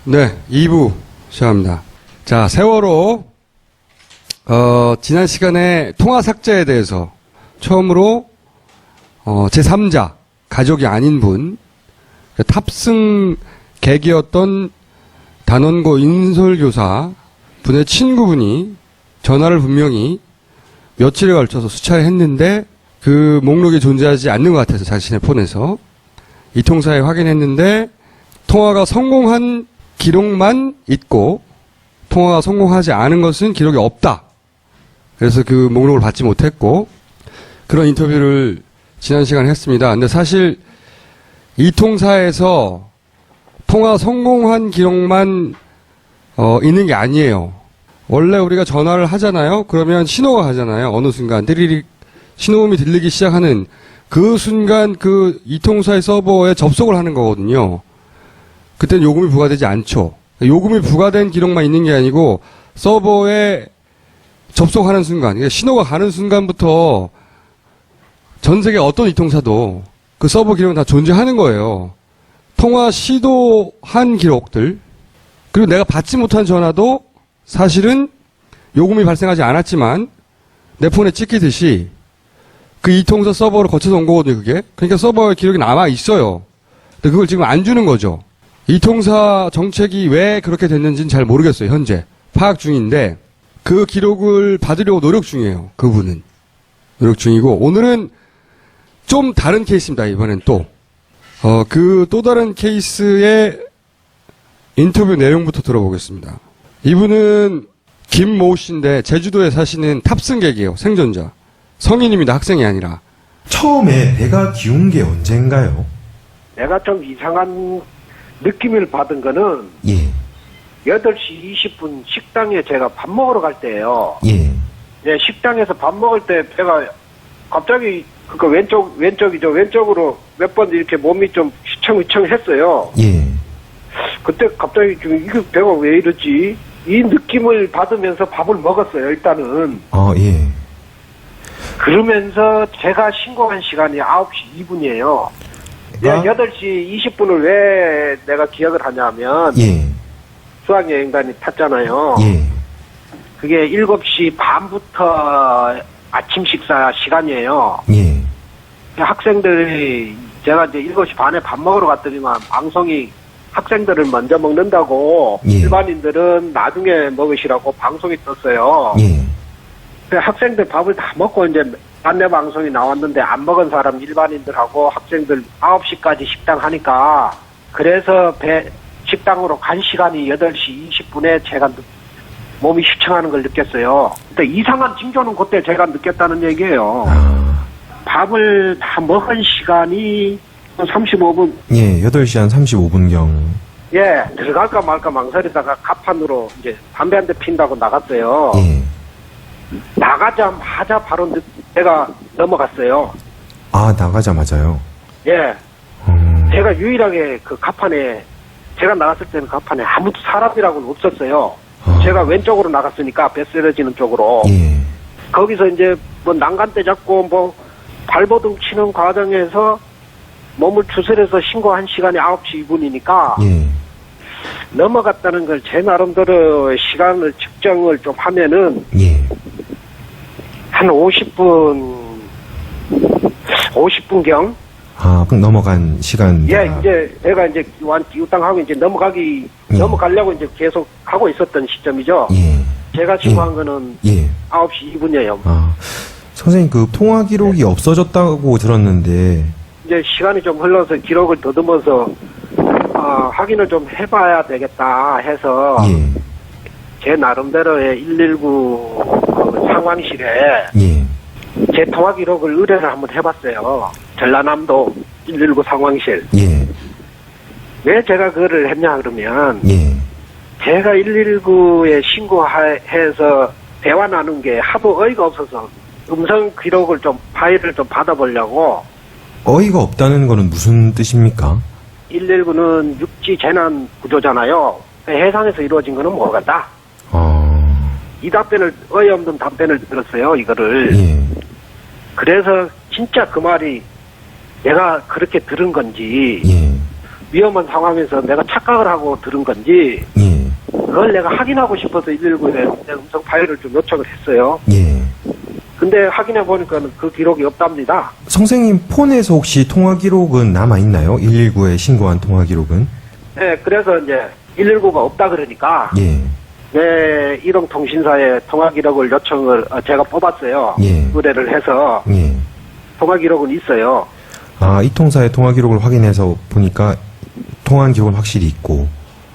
네, 2부 시작합니다. 자, 세월호, 지난 시간에 통화 삭제에 대해서 처음으로, 제3자, 가족이 아닌 분, 탑승 객이었던 단원고 인솔교사 분의 친구분이 전화를 분명히 며칠에 걸쳐서 수차례 했는데 그 목록이 존재하지 않는 것 같아서 자신의 폰에서 이 통사에 확인했는데 통화가 성공한 기록만 있고 통화가 성공하지 않은 것은 기록이 없다. 그래서 그 목록을 받지 못했고 그런 인터뷰를 지난 시간에 했습니다. 근데 사실 이 통사에서 통화 성공한 기록만 있는 게 아니에요. 원래 우리가 전화를 하잖아요. 그러면 신호가 가잖아요. 어느 순간 띠리릭 신호음이 들리기 시작하는 그 순간 그 이 통사의 서버에 접속을 하는 거거든요. 그때는 요금이 부과되지 않죠. 요금이 부과된 기록만 있는 게 아니고 서버에 접속하는 순간, 그러니까 신호가 가는 순간부터 전 세계 어떤 이통사도 그 서버 기록은 다 존재하는 거예요. 통화 시도한 기록들, 그리고 내가 받지 못한 전화도 사실은 요금이 발생하지 않았지만 내 폰에 찍히듯이 그 이통사 서버로 거쳐서 온 거거든요, 그게. 그러니까 서버에 기록이 남아 있어요. 근데 그걸 지금 안 주는 거죠. 이통사 정책이 왜 그렇게 됐는지는 잘 모르겠어요, 현재. 파악 중인데, 그 기록을 받으려고 노력 중이에요, 그분은. 노력 중이고, 오늘은 좀 다른 케이스입니다, 이번엔 또. 그 또 다른 케이스의 인터뷰 내용부터 들어보겠습니다. 이분은 김모 씨인데, 제주도에 사시는 탑승객이에요, 생존자. 성인입니다, 학생이 아니라. 처음에 배가 기운 게 언젠가요? 내가 좀 이상한 느낌을 받은 거는 예. 8시 20분 식당에 제가 밥 먹으러 갈 때예요. 예. 네, 식당에서 밥 먹을 때 배가 갑자기 그러니까 왼쪽으로 몇 번 이렇게 몸이 좀 휘청휘청했어요. 예. 그때 갑자기 좀 이거 배가 왜 이러지? 이 느낌을 받으면서 밥을 먹었어요. 일단은. 예. 그러면서 제가 신고한 시간이 9시 2분이에요. 내가 8시 20분을 왜 내가 기억을 하냐면 예. 수학여행단이 탔잖아요. 예. 그게 7시 반부터 아침 식사 시간이에요. 예. 학생들이 제가 이제 7시 반에 밥 먹으러 갔더니만 방송이 학생들을 먼저 먹는다고 예. 일반인들은 나중에 먹으시라고 방송이 떴어요. 예. 학생들 밥을 다 먹고 이제 안내 방송이 나왔는데 안 먹은 사람 일반인들하고 학생들 9시까지 식당 하니까 그래서 식당으로 간 시간이 8시 20분에 제가 몸이 휘청하는 걸 느꼈어요. 근데 이상한 징조는 그때 제가 느꼈다는 얘기예요. 밥을 다 먹은 시간이 35분. 예, 8시 한 35분경. 예, 들어갈까 말까 망설이다가 갑판으로 이제 담배 한 대 핀다고 나갔어요. 예. 나가자마자 바로 배가 넘어갔어요. 나가자마자요? 예. 제가 유일하게 그 갑판에, 제가 나갔을 때는 갑판에 아무도 사람이라고는 없었어요. 제가 왼쪽으로 나갔으니까 배 쓰러지는 쪽으로. 예. 거기서 이제 뭐 난간대 잡고 뭐 발버둥 치는 과정에서 몸을 추스려서 신고한 시간이 9시 2분이니까. 예. 넘어갔다는 걸 제 나름대로 시간을 측정을 좀 하면은. 예. 한 50분경? 그럼 넘어간 시간. 예, 이제, 내가 이제, 기우땅하고 이제 넘어가려고 이제 계속 하고 있었던 시점이죠. 예. 제가 신고한 거는 예. 9시 2분이에요. 선생님, 그 통화 기록이 없어졌다고 들었는데. 이제 시간이 좀 흘러서 기록을 더듬어서, 확인을 좀 해봐야 되겠다 해서, 예. 제 나름대로의 119 그 상황실에, 예. 제 통화 기록을 의뢰를 한번 해봤어요. 전라남도 119 상황실. 예. 왜 제가 그거를 했냐 그러면 예. 제가 119에 신고해서 대화 나눈 게 하도 어이가 없어서 음성 기록을 좀 파일을 좀 받아보려고. 어이가 없다는 거는 무슨 뜻입니까? 119는 육지 재난 구조잖아요. 해상에서 이루어진 거는 모르겠다. 이 답변을 어이없는 답변을 들었어요. 이거를. 예. 그래서 진짜 그 말이 내가 그렇게 들은 건지 예. 위험한 상황에서 내가 착각을 하고 들은 건지 예. 그걸 내가 확인하고 싶어서 119에 음성 파일을 좀 요청을 했어요. 예. 근데 확인해 보니까는 그 기록이 없답니다. 선생님 폰에서 혹시 통화 기록은 남아 있나요? 119에 신고한 통화 기록은? 네, 그래서 이제 119가 없다 그러니까 예. 네, 일용통신사에 통화 기록을 요청을 제가 뽑았어요. 예. 의뢰를 해서 예. 통화 기록은 있어요. 아, 이 통사의 통화 기록을 확인해서 보니까 통화한 기록은 확실히 있고.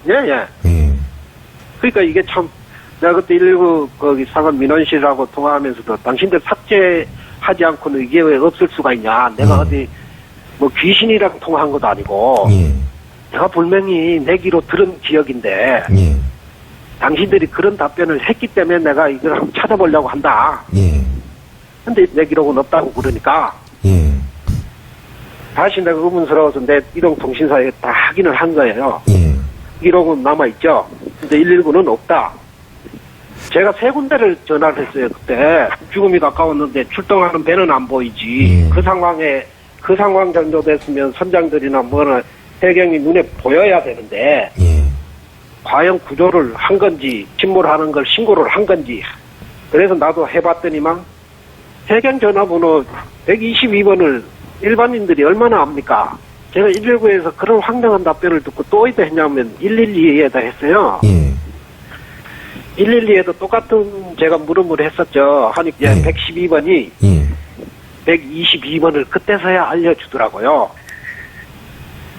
예, 예. 예. 그러니까 이게 참 내가 그때 119 거기 상원 민원실하고 통화하면서도 당신들 삭제하지 않고는 이게 왜 없을 수가 있냐. 내가 어디 뭐 귀신이랑 통화한 것도 아니고 예. 내가 분명히 내기로 들은 기억인데 예. 당신들이 그런 답변을 했기 때문에 내가 이걸 한번 찾아보려고 한다. 예. 근데 내 기록은 없다고 그러니까 예. 다시 내가 의문스러워서 내 일용통신사에 다 확인을 한 거예요. 예. 기록은 남아있죠. 근데 119는 없다. 제가 세 군데를 전화를 했어요. 그때 죽음이 가까웠는데 출동하는 배는 안 보이지. 예. 그 상황 정도 됐으면 선장들이나 뭐나 해경이 눈에 보여야 되는데 예. 과연 구조를 한 건지 침몰하는 걸 신고를 한 건지 그래서 나도 해봤더니만 해경 전화번호 122번을 일반인들이 얼마나 압니까? 제가 119에서 그런 황당한 답변을 듣고 또 어디다 했냐면 112에다 했어요. 예. 112에도 똑같은 제가 물음을 했었죠. 하니 예. 112번이 예. 122번을 그때서야 알려주더라고요.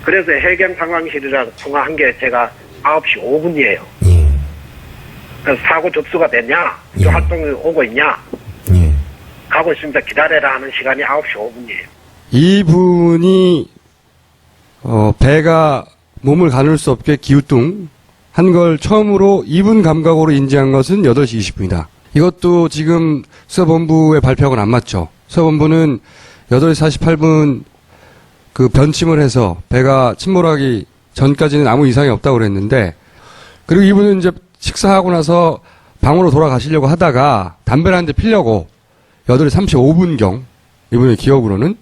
그래서 해경 상황실이랑 통화한 게 제가 9시 5분이에요. 예. 그래서 사고 접수가 됐냐? 예. 활동이 오고 있냐? 예. 가고 있습니다. 기다려라 하는 시간이 9시 5분이에요. 이분이 배가 몸을 가눌 수 없게 기우뚱 한 걸 처음으로 2분 감각으로 인지한 것은 8시 20분이다. 이것도 지금 수사본부의 발표하고는 안 맞죠. 수사본부는 8시 48분 그 변침을 해서 배가 침몰하기 전까지는 아무 이상이 없다고 그랬는데, 그리고 이분은 이제 식사하고 나서 방으로 돌아가시려고 하다가 담배를 한 대 피려고 8시 35분경, 이분의 기억으로는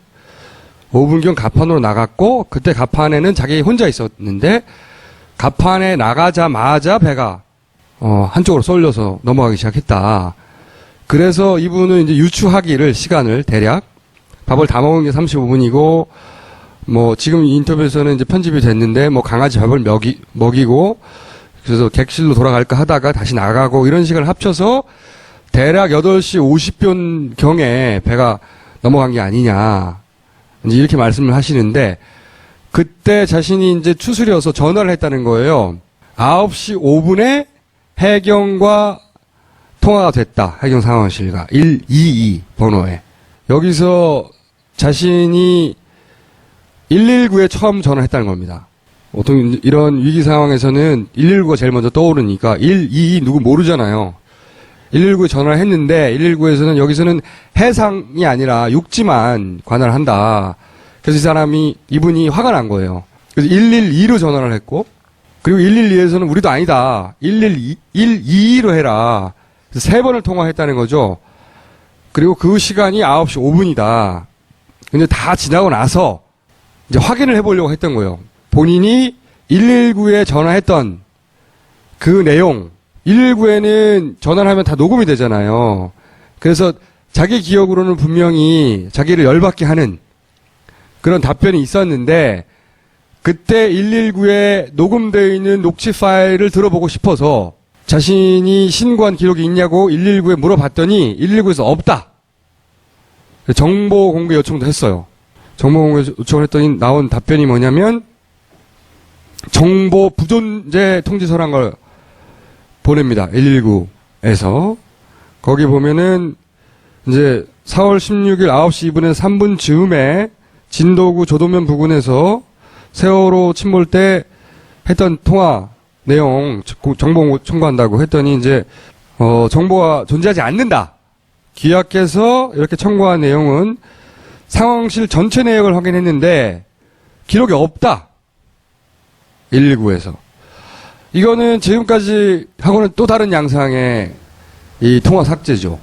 5분경 갑판으로 나갔고, 그때 갑판에는 자기 혼자 있었는데, 갑판에 나가자마자 배가 한쪽으로 쏠려서 넘어가기 시작했다. 그래서 이분은 이제 유추하기를 시간을 대략 밥을 다 먹은 게 35분이고 뭐 지금 인터뷰에서는 이제 편집이 됐는데 뭐 강아지 밥을 먹이고 그래서 객실로 돌아갈까 하다가 다시 나가고 이런 시간을 합쳐서 대략 8시 50분 경에 배가 넘어간 게 아니냐 이제 이렇게 말씀을 하시는데, 그때 자신이 이제 추스려서 전화를 했다는 거예요. 9시 5분에 해경과 통화가 됐다. 해경 상황실과 122 번호에. 여기서 자신이 119에 처음 전화했다는 겁니다. 보통 이런 위기 상황에서는 119가 제일 먼저 떠오르니까 122 누구 모르잖아요. 119에 전화를 했는데 119에서는 여기서는 해상이 아니라 육지만 관할을 한다. 그래서 이분이 화가 난 거예요. 그래서 112로 전화를 했고, 그리고 112에서는 우리도 아니다. 122로 해라. 그래서 3번을 통화했다는 거죠. 그리고 그 시간이 9시 5분이다. 근데 다 지나고 나서 이제 확인을 해보려고 했던 거예요. 본인이 119에 전화했던 그 내용, 119에는 전화를 하면 다 녹음이 되잖아요. 그래서 자기 기억으로는 분명히 자기를 열받게 하는 그런 답변이 있었는데, 그때 119에 녹음되어 있는 녹취 파일을 들어보고 싶어서 자신이 신고한 기록이 있냐고 119에 물어봤더니 119에서 없다. 정보 공개 요청도 했어요. 정보 공개 요청을 했더니 나온 답변이 뭐냐면 정보 부존재 통지서란 걸 보냅니다. 119에서. 거기 보면은 이제 4월 16일 9시 2분에서 3분 즈음에 진도구 조도면 부근에서 세월호 침몰 때 했던 통화 내용 정보 청구한다고 했더니 이제 정보가 존재하지 않는다. 기약해서 이렇게 청구한 내용은 상황실 전체 내역을 확인했는데 기록이 없다. 119에서. 이거는 지금까지 하고는 또 다른 양상의 이 통화 삭제죠.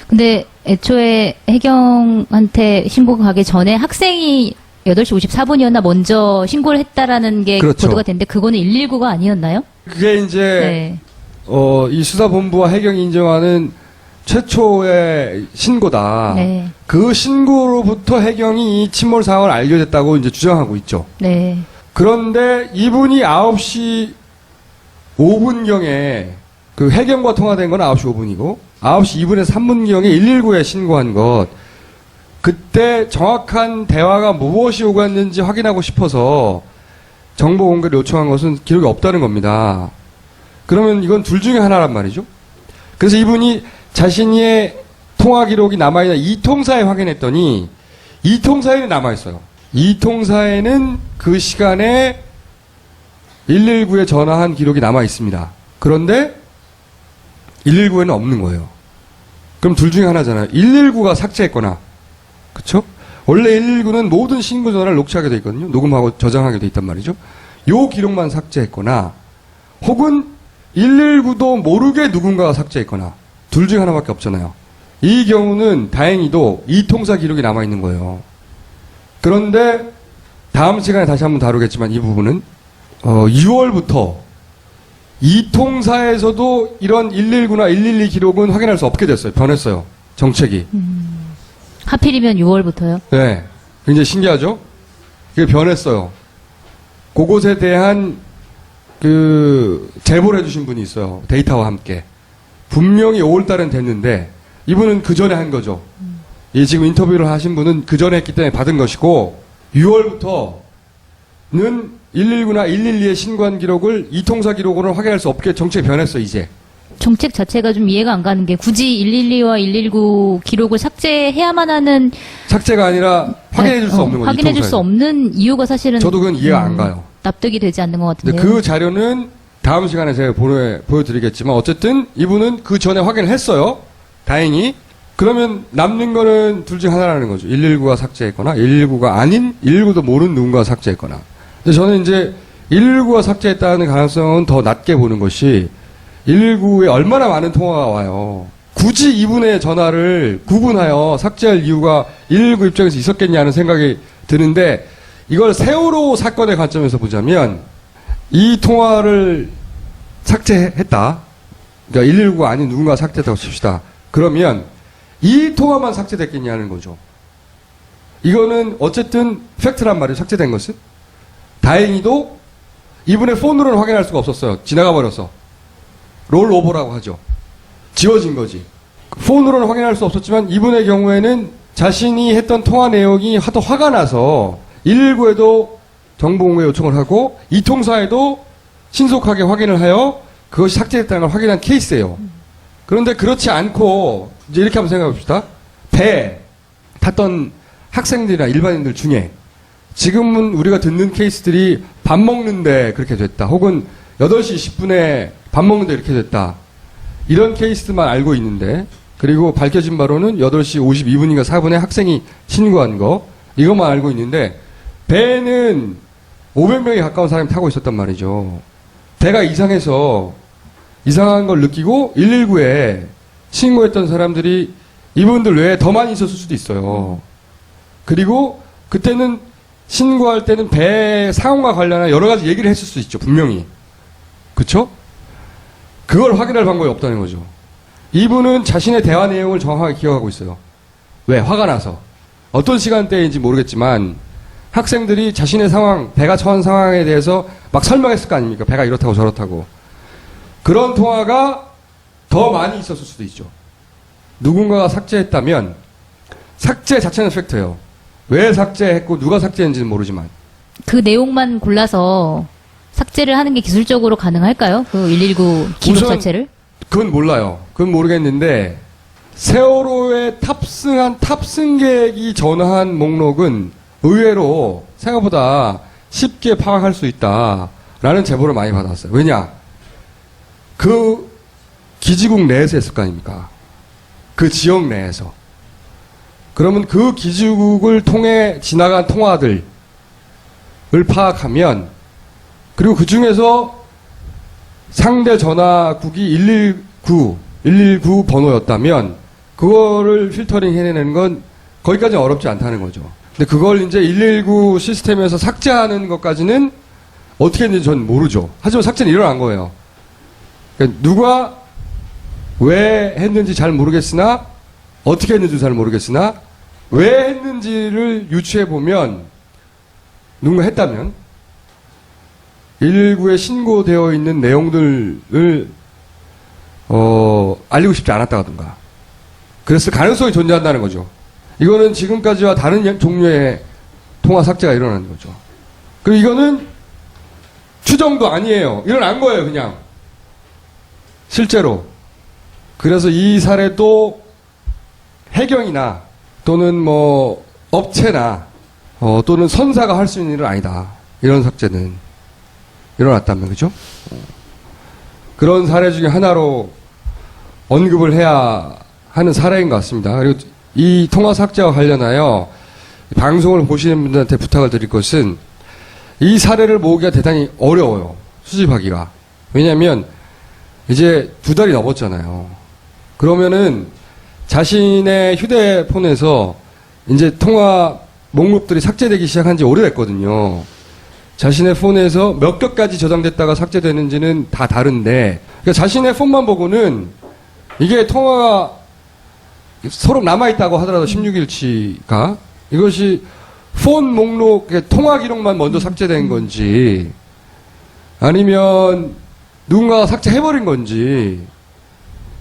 근데 애초에 해경한테 신고가 가기 전에 학생이 8시 54분이었나 먼저 신고를 했다라는 게 그렇죠. 보도가 됐는데 그거는 119가 아니었나요? 그게 이제 네. 이 수사본부와 해경이 인정하는 최초의 신고다. 네. 그 신고로부터 해경이 이 침몰 상황을 알게 됐다고 이제 주장하고 있죠. 네. 그런데 이분이 9시 5분경에 그 해경과 통화된 건 9시 5분이고 9시 2분에서 3분경에 119에 신고한 것, 그때 정확한 대화가 무엇이 오갔는지 확인하고 싶어서 정보 공개를 요청한 것은 기록이 없다는 겁니다. 그러면 이건 둘 중에 하나란 말이죠. 그래서 이분이 자신의 통화 기록이 남아있는 이 통사에 확인했더니 이 통사에는 남아있어요. 이 통사에는 그 시간에 119에 전화한 기록이 남아있습니다. 그런데 119에는 없는 거예요. 그럼 둘 중에 하나잖아요. 119가 삭제했거나, 그쵸? 원래 119는 모든 신고 전화를 녹취하게 돼 있거든요. 녹음하고 저장하게 돼 있단 말이죠. 요 기록만 삭제했거나, 혹은 119도 모르게 누군가가 삭제했거나, 둘 중에 하나밖에 없잖아요. 이 경우는 다행히도 이 통사 기록이 남아있는 거예요. 그런데 다음 시간에 다시 한번 다루겠지만 이 부분은 6월부터 이 통사에서도 이런 119나 112 기록은 확인할 수 없게 됐어요. 변했어요. 정책이. 하필이면 6월부터요? 네. 굉장히 신기하죠? 그게 변했어요. 그것에 대한 제보를 해주신 분이 있어요. 데이터와 함께. 분명히 5월달엔 됐는데 이분은 그 전에 한 거죠. 이 지금 인터뷰를 하신 분은 그 전에 했기 때문에 받은 것이고 6월부터는 119나 112의 신고한 기록을 이 통사 기록으로는 확인할 수 없게 정책이 변했어 이제. 정책 자체가 좀 이해가 안 가는 게 굳이 112와 119 기록을 삭제해야만 하는 삭제가 아니라 확인해 줄 수 없는 거죠. 확인해 줄 수 없는 이유가 사실은 저도 그건 이해가 안 가요. 납득이 되지 않는 것 근데 같은데요. 그 자료는 다음 시간에 제가 보여드리겠지만 어쨌든 이분은 그 전에 확인을 했어요. 다행히. 그러면 남는 거는 둘 중 하나라는 거죠. 119가 삭제했거나 119가 아닌 119도 모르는 누군가가 삭제했거나. 근데 저는 이제 119가 삭제했다는 가능성은 더 낮게 보는 것이 119에 얼마나 많은 통화가 와요. 굳이 이분의 전화를 구분하여 삭제할 이유가 119 입장에서 있었겠냐는 생각이 드는데 이걸 세월호 사건의 관점에서 보자면 이 통화를 삭제했다. 그러니까 119가 아닌 누군가가 삭제했다고 칩시다. 그러면 이 통화만 삭제됐겠냐는 거죠. 이거는 어쨌든 팩트란 말이에요. 삭제된 것은. 다행히도 이분의 폰으로는 확인할 수가 없었어요. 지나가 버려서. 롤오버라고 하죠. 지워진 거지. 폰으로는 확인할 수 없었지만 이분의 경우에는 자신이 했던 통화 내용이 하도 화가 나서 119에도 정보공개 요청을 하고 이 통사에도 신속하게 확인을 하여 그것이 삭제됐다는 걸 확인한 케이스예요. 그런데 그렇지 않고 이제 이렇게 한번 생각해 봅시다. 배 탔던 학생들이나 일반인들 중에 지금은 우리가 듣는 케이스들이 밥 먹는데 그렇게 됐다. 혹은 8시 10분에 밥 먹는데 이렇게 됐다. 이런 케이스만 알고 있는데, 그리고 밝혀진 바로는 8시 52분인가 4분에 학생이 신고한 거, 이것만 알고 있는데, 배는 500명에 가까운 사람이 타고 있었단 말이죠. 배가 이상해서 이상한 걸 느끼고 119에 신고했던 사람들이 이분들 외에 더 많이 있었을 수도 있어요. 그리고 그때는 신고할 때는 배 상황과 관련한 여러 가지 얘기를 했을 수 있죠. 분명히. 그쵸? 그걸 확인할 방법이 없다는 거죠. 이분은 자신의 대화 내용을 정확하게 기억하고 있어요. 왜? 화가 나서. 어떤 시간대인지 모르겠지만 학생들이 자신의 상황, 배가 처한 상황에 대해서 막 설명했을 거 아닙니까? 배가 이렇다고 저렇다고. 그런 통화가 더 많이 있었을 수도 있죠. 누군가가 삭제했다면 삭제 자체는 팩트예요. 왜 삭제했고 누가 삭제했는지는 모르지만. 그 내용만 골라서 삭제를 하는 게 기술적으로 가능할까요? 그 119 기록 우선 자체를? 그건 몰라요. 그건 모르겠는데 세월호에 탑승한 탑승객이 전화한 목록은 의외로 생각보다 쉽게 파악할 수 있다라는 제보를 많이 받았어요. 왜냐? 그 기지국 내에서 했을 거 아닙니까? 그 지역 내에서. 그러면 그 기지국을 통해 지나간 통화들을 파악하면, 그리고 그 중에서 상대 전화국이 119 번호였다면 그거를 필터링 해내는 건 거기까지 어렵지 않다는 거죠. 근데 그걸 이제 119 시스템에서 삭제하는 것까지는 어떻게 했는지 전 모르죠. 하지만 삭제는 일어난 거예요. 그러니까 누가 왜 했는지 잘 모르겠으나 어떻게 했는지 잘 모르겠으나 왜 했는지를 유추해 보면 누군가 했다면 119에 신고되어 있는 내용들을 알리고 싶지 않았다든가 그랬을 가능성이 존재한다는 거죠. 이거는 지금까지와 다른 종류의 통화 삭제가 일어나는 거죠. 그리고 이거는 추정도 아니에요. 일어난 거예요, 그냥. 실제로. 그래서 이 사례도 해경이나 또는 뭐 업체나 또는 선사가 할 수 있는 일은 아니다. 이런 삭제는 일어났다면, 그죠? 그런 사례 중에 하나로 언급을 해야 하는 사례인 것 같습니다. 그리고 이 통화 삭제와 관련하여 방송을 보시는 분들한테 부탁을 드릴 것은 이 사례를 모으기가 대단히 어려워요. 수집하기가. 왜냐하면 이제 2달이 넘었잖아요. 그러면은 자신의 휴대폰에서 이제 통화 목록들이 삭제되기 시작한 지 오래됐거든요. 자신의 폰에서 몇 개까지 저장됐다가 삭제되는지는 다 다른데, 그러니까 자신의 폰만 보고는 이게 통화가 서로 남아있다고 하더라도 16일치가 이것이 폰 목록, 통화 기록만 먼저 삭제된 건지 아니면 누군가가 삭제해버린 건지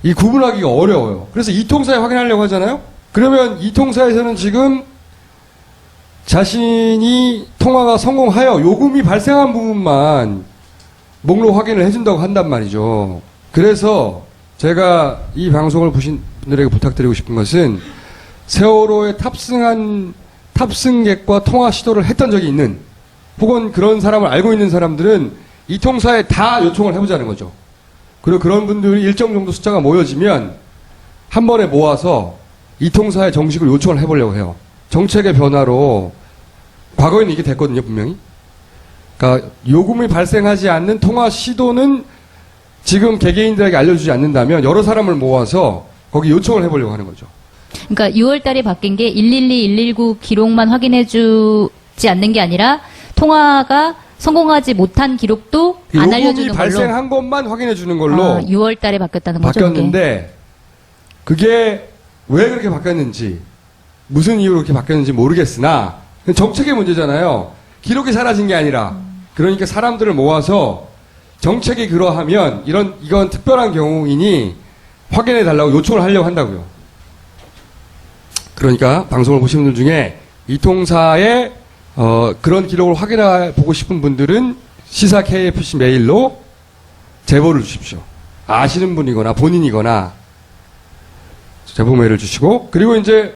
이 구분하기가 어려워요. 그래서 이통사에 확인하려고 하잖아요. 그러면 이통사에서는 지금 자신이 통화가 성공하여 요금이 발생한 부분만 목록 확인을 해준다고 한단 말이죠. 그래서 제가 이 방송을 보신 분들에게 부탁드리고 싶은 것은 세월호에 탑승한 탑승객과 통화 시도를 했던 적이 있는 혹은 그런 사람을 알고 있는 사람들은 이 통사에 다 요청을 해보자는 거죠. 그리고 그런 분들이 일정 정도 숫자가 모여지면 한 번에 모아서 이 통사에 정식으로 요청을 해보려고 해요. 정책의 변화로 과거에는 이게 됐거든요, 분명히. 그러니까 요금이 발생하지 않는 통화 시도는 지금 개개인들에게 알려주지 않는다면 여러 사람을 모아서 거기 요청을 해보려고 하는 거죠. 그러니까 6월 달에 바뀐 게 112, 119 기록만 확인해 주지 않는 게 아니라 통화가 성공하지 못한 기록도 안 알려주는 요금이 걸로. 발생한 것만 확인해 주는 걸로 6월 달에 바뀌었다는 거죠. 바뀌었는데 그게 왜 그렇게 바뀌었는지 무슨 이유로 그렇게 바뀌었는지 모르겠으나 정책의 문제잖아요. 기록이 사라진 게 아니라 그러니까 사람들을 모아서 정책이 그러하면 이건 특별한 경우이니 확인해 달라고 요청을 하려고 한다고요. 그러니까 방송을 보시는 분들 중에 이 통사의 그런 기록을 확인해 보고 싶은 분들은 시사 KFC 메일로 제보를 주십시오. 아시는 분이거나 본인이거나 제보 메일을 주시고, 그리고 이제